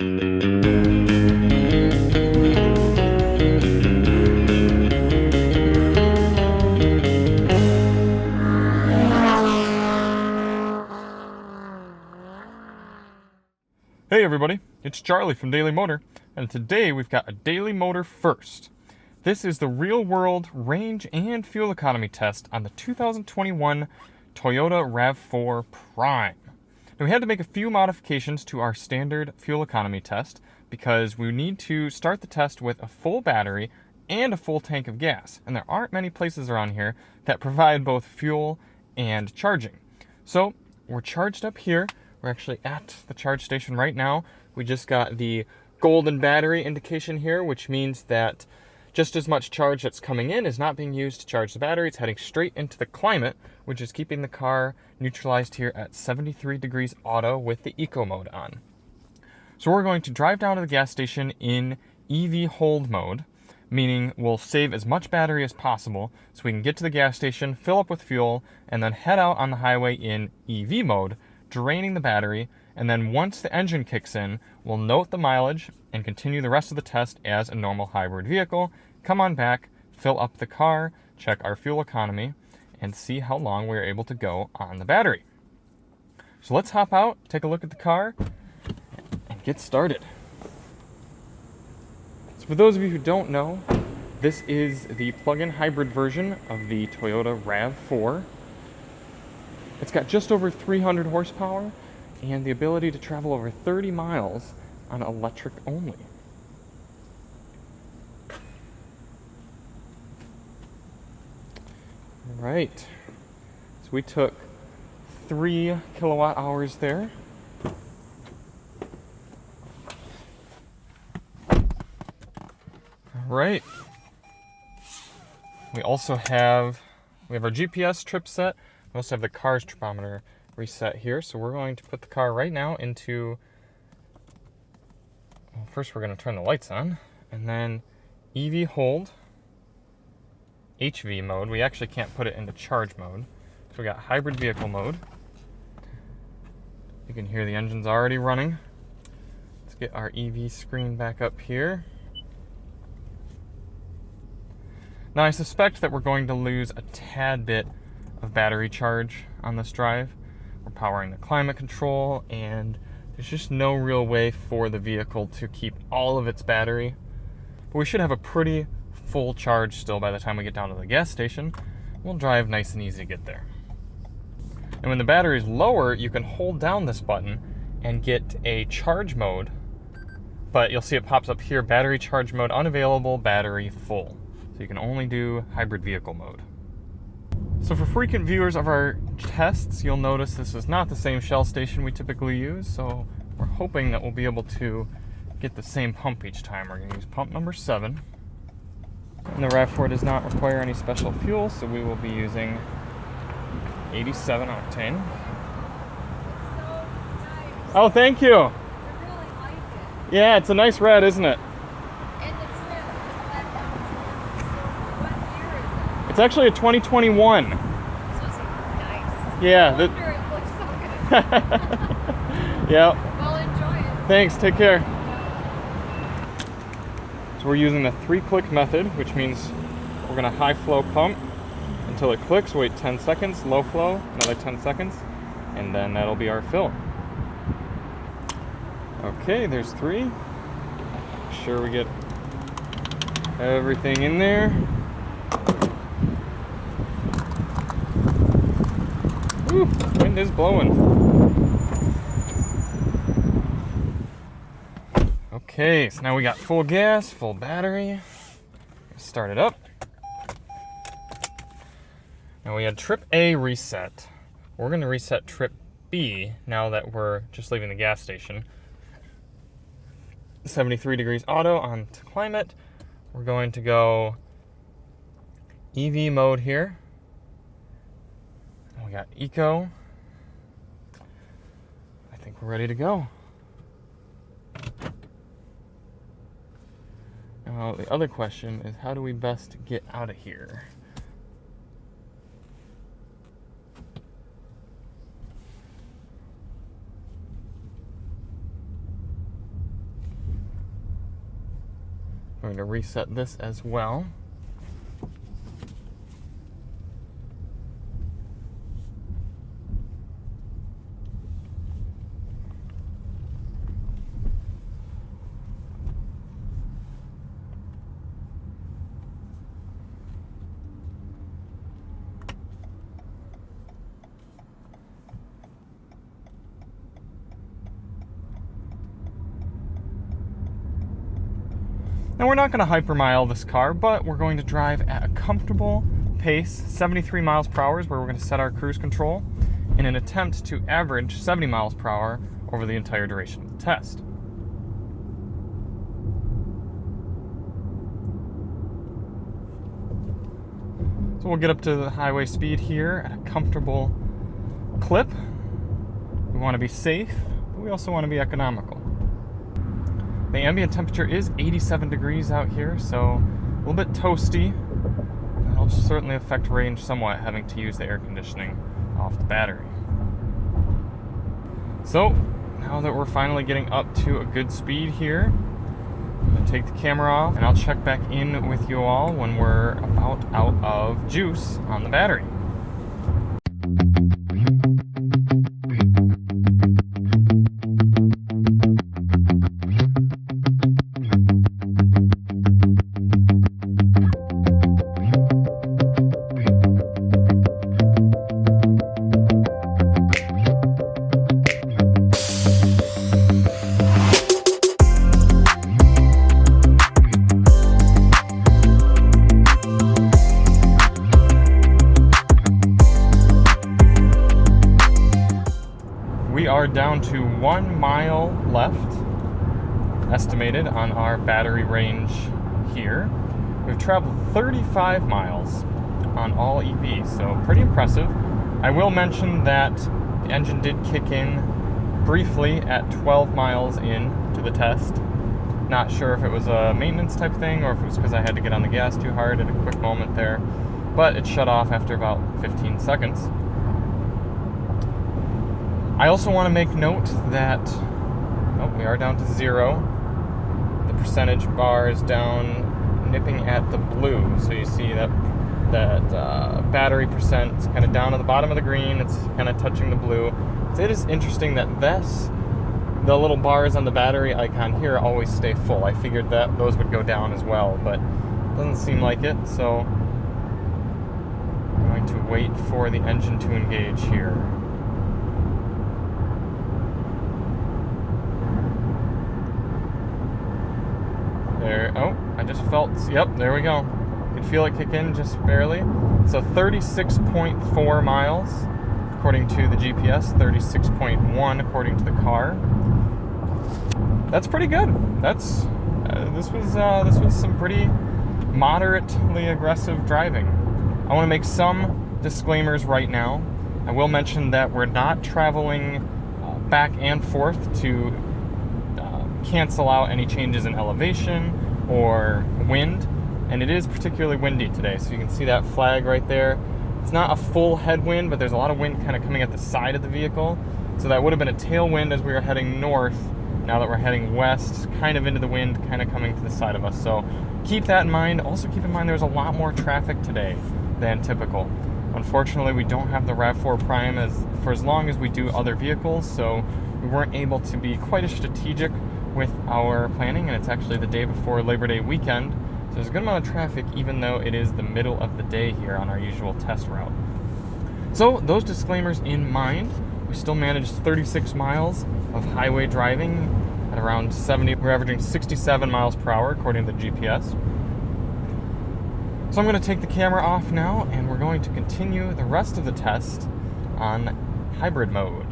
Hey everybody, it's Charlie from Daily Motor, and today we've got a Daily Motor First. This is the real-world range and fuel economy test on the 2021 Toyota RAV4 Prime. Now we had to make a few modifications to our standard fuel economy test because we need to start the test with a full battery and a full tank of gas, and there aren't many places around here that provide both fuel and charging. So we're charged up here. We're actually at the charge station right now. We just got the golden battery indication here, which means that just as much charge that's coming in is not being used to charge the battery. It's heading straight into the climate, which is keeping the car neutralized here at 73 degrees auto with the eco mode on. So we're going to drive down to the gas station in EV hold mode, meaning we'll save as much battery as possible so we can get to the gas station, fill up with fuel, and then head out on the highway in EV mode, draining the battery, and then once the engine kicks in, we'll note the mileage and continue the rest of the test as a normal hybrid vehicle, come on back, fill up the car, check our fuel economy, and see how long we're able to go on the battery. So let's hop out, take a look at the car, and get started. So for those of you who don't know, this is the plug-in hybrid version of the Toyota RAV4. It's got just over 300 horsepower and the ability to travel over 30 miles on electric only. All right, so we took 3 kilowatt hours there. All right. We also have our GPS trip set. We also have the car's tripometer reset here, so we're going to put the car right now into, well, first we're going to turn the lights on, and then EV hold, HV mode. We actually can't put it into charge mode, so we got hybrid vehicle mode. You can hear the engine's already running. Let's get our EV screen back up here. Now I suspect that we're going to lose a tad bit of battery charge on this drive. We're powering the climate control, and there's just no real way for the vehicle to keep all of its battery. But we should have a pretty full charge still by the time we get down to the gas station. We'll drive nice and easy to get there. And when the battery is lower, you can hold down this button and get a charge mode, but you'll see it pops up here, battery charge mode unavailable, battery full. So you can only do hybrid vehicle mode. So for frequent viewers of our tests, you'll notice this is not the same Shell station we typically use, so we're hoping that we'll be able to get the same pump each time. We're going to use pump number 7. And the RAV4 does not require any special fuel, so we will be using 87 octane. So nice. Oh, thank you. I really like it. Yeah, it's a nice red, isn't it? And it's red. What year is it? It's actually a 2021. So it's nice. Yeah. No wonder it looks so good. Yeah. Well, enjoy it. Thanks, take care. So we're using the 3-click method, which means we're going to high flow pump until it clicks, wait 10 seconds, low flow, another 10 seconds, and then that'll be our fill. Okay, there's 3. Make sure we get everything in there. Woo, wind is blowing. Okay, so now we got full gas, full battery. Start it up. Now we had trip A reset. We're going to reset trip B now that we're just leaving the gas station. 73 degrees auto on to climate. We're going to go EV mode here. We got eco. I think we're ready to go. Now the other question is, how do we best get out of here? going to reset this as well. Now we're not going to hypermile this car, but we're going to drive at a comfortable pace. 73 miles per hour is where we're going to set our cruise control in an attempt to average 70 miles per hour over the entire duration of the test. So we'll get up to the highway speed here at a comfortable clip. We want to be safe, but we also want to be economical. The ambient temperature is 87 degrees out here, so a little bit toasty. That'll certainly affect range somewhat, having to use the air conditioning off the battery. So, now that we're finally getting up to a good speed here, I'm going to take the camera off, and I'll check back in with you all when we're about out of juice on the battery. We are down to 1 mile left, estimated, on our battery range here. We've traveled 35 miles on all EVs, so pretty impressive. I will mention that the engine did kick in briefly at 12 miles into the test. Not sure if it was a maintenance type thing or if it was because I had to get on the gas too hard at a quick moment there, but it shut off after about 15 seconds. I also want to make note that, we are down to 0. The percentage bar is down, nipping at the blue. So you see that battery percent is kind of down at the bottom of the green. It's kind of touching the blue. So it is interesting that the little bars on the battery icon here always stay full. I figured that those would go down as well, but it doesn't seem like it. So I'm going to wait for the engine to engage here. There, I just felt, yep, there we go. You can feel it kick in just barely. So 36.4 miles according to the GPS, 36.1 according to the car. That's pretty good. This was some pretty moderately aggressive driving. I want to make some disclaimers right now. I will mention that we're not traveling back and forth to cancel out any changes in elevation or wind, and it is particularly windy today, so you can see that flag right there. It's not a full headwind, but there's a lot of wind kind of coming at the side of the vehicle, so that would have been a tailwind as we were heading north. Now that we're heading west, kind of into the wind, kind of coming to the side of us, so keep that in mind. Also keep in mind there's a lot more traffic today than typical. Unfortunately, we don't have the RAV4 Prime for as long as we do other vehicles, so we weren't able to be quite as strategic with our planning, and it's actually the day before Labor Day weekend, so there's a good amount of traffic even though it is the middle of the day here on our usual test route. So those disclaimers in mind, we still managed 36 miles of highway driving at around 70. We're averaging 67 miles per hour according to the GPS. So I'm going to take the camera off now, and we're going to continue the rest of the test on hybrid mode.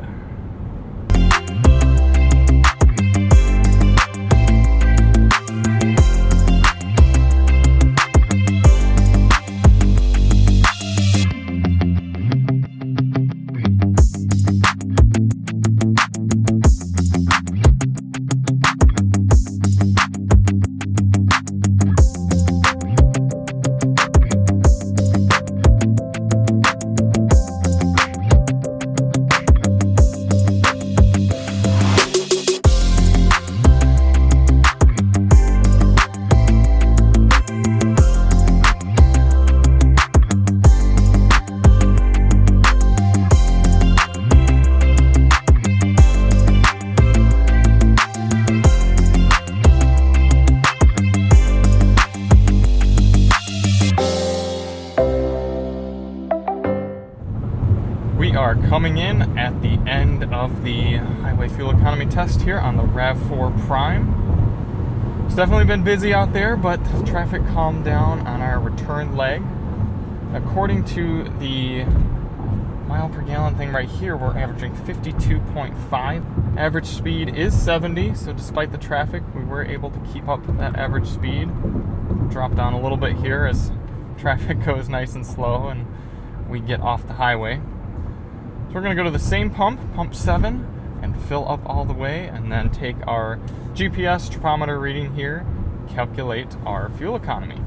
coming in at the end of the highway fuel economy test here on the RAV4 Prime. It's definitely been busy out there, but traffic calmed down on our return leg. According to the mile per gallon thing right here, we're averaging 52.5. Average speed is 70, so despite the traffic, we were able to keep up that average speed. Drop down a little bit here as traffic goes nice and slow and we get off the highway. So we're going to go to the same pump, pump 7, and fill up all the way, and then take our GPS tripometer reading here, calculate our fuel economy.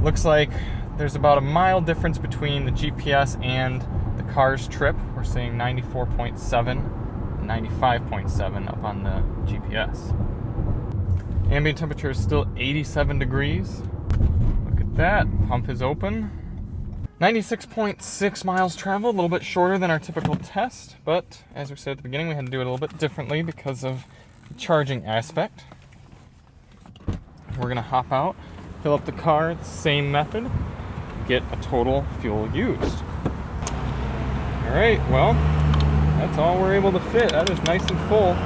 Looks like there's about a mile difference between the GPS and the car's trip. We're seeing 94.7 and 95.7 up on the GPS. Ambient temperature is still 87 degrees. Look at that, pump is open. 96.6 miles traveled, a little bit shorter than our typical test, but as we said at the beginning, we had to do it a little bit differently because of the charging aspect. We're going to hop out, fill up the car, the same method, get a total fuel used. Alright, well, that's all we're able to fit. That is nice and full.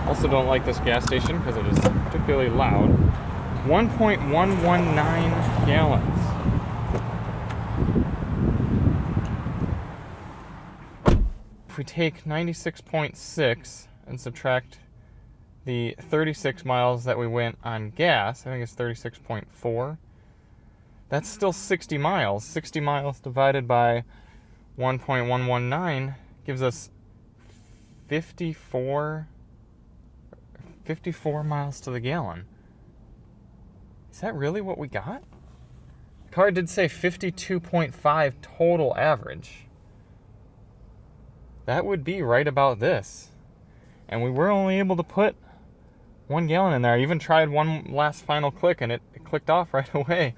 Also don't like this gas station because it is particularly loud. 1.119 gallons. If we take 96.6 and subtract the 36 miles that we went on gas, I think it's 36.4, that's still 60 miles. 60 miles divided by 1.119 gives us 54 miles to the gallon. Is that really what we got? The car did say 52.5 total average. That would be right about this. And we were only able to put 1 gallon in there. I even tried one last final click and it clicked off right away.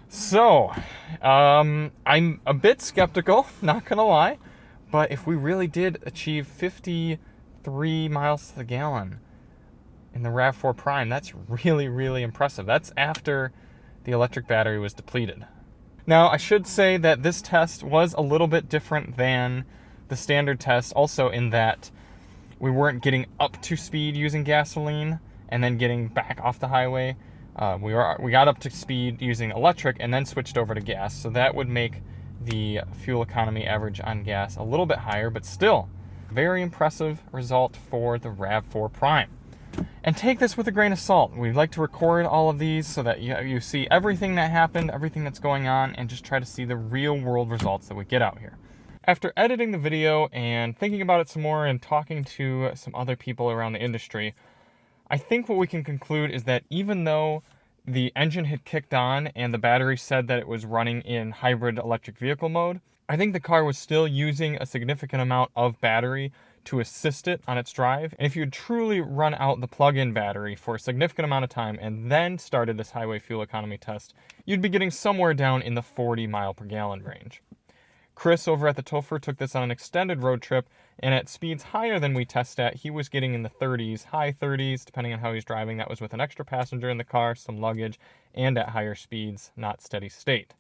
So, I'm a bit skeptical, not gonna lie, but if we really did achieve 53 miles to the gallon in the RAV4 Prime, that's really, really impressive. That's after the electric battery was depleted. Now, I should say that this test was a little bit different than the standard test, also in that we weren't getting up to speed using gasoline and then getting back off the highway. We got up to speed using electric and then switched over to gas, so that would make the fuel economy average on gas a little bit higher, but still, very impressive result for the RAV4 Prime. And take this with a grain of salt. We'd like to record all of these so that you see everything that happened, everything that's going on, and just try to see the real world results that we get out here. After editing the video and thinking about it some more and talking to some other people around the industry, I think what we can conclude is that even though the engine had kicked on and the battery said that it was running in hybrid electric vehicle mode, I think the car was still using a significant amount of battery to assist it on its drive. And if you had truly run out the plug-in battery for a significant amount of time and then started this highway fuel economy test, you'd be getting somewhere down in the 40 mile per gallon range. Chris over at the Topher took this on an extended road trip, and at speeds higher than we test at, he was getting in the 30s, high 30s, depending on how he's driving. That was with an extra passenger in the car, some luggage, and at higher speeds, not steady state.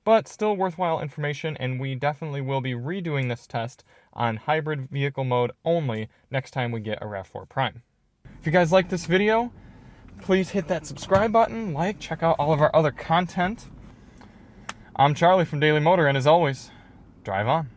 But still worthwhile information, and we definitely will be redoing this test on hybrid vehicle mode only next time we get a RAV4 Prime. If you guys like this video, please hit that subscribe button, check out all of our other content. I'm Charlie from Daily Motor, and as always, drive on.